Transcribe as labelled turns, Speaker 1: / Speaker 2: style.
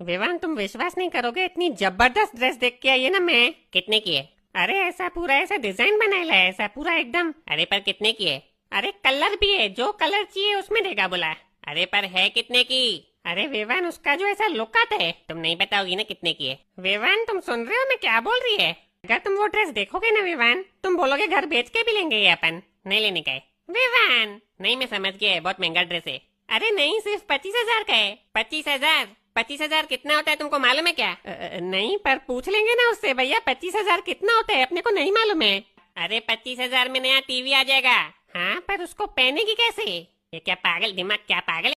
Speaker 1: विवान तुम विश्वास नहीं करोगे, इतनी जबरदस्त ड्रेस देख के आई है ना मैं। कितने की है? अरे ऐसा पूरा ऐसा डिजाइन बनाया है, ऐसा पूरा एकदम। अरे पर कितने की है? अरे कलर भी है, जो कलर चाहिए उसमें देगा बोला। अरे पर है कितने की? अरे विवान उसका जो ऐसा लुक आता है, तुम नहीं बताओगी ना कितने की है? विवान तुम सुन रहे हो मैं क्या बोल रही है? अगर तुम वो ड्रेस देखोगे ना विवान, तुम बोलोगे घर बेच के भी लेंगे ये अपन। नहीं लेने का है विवान। नहीं मैं समझ गया, बहुत महंगा ड्रेस है। अरे नहीं, सिर्फ 25,000 का है। 25,000? 25,000 कितना होता है तुमको मालूम है क्या? नहीं पर पूछ लेंगे ना उससे, भैया 25,000 कितना होता है, अपने को नहीं मालूम है। अरे 25,000 में नया टीवी आ जाएगा। हाँ पर उसको पहनेगी कैसे? ये क्या पागल दिमाग, क्या पागल है?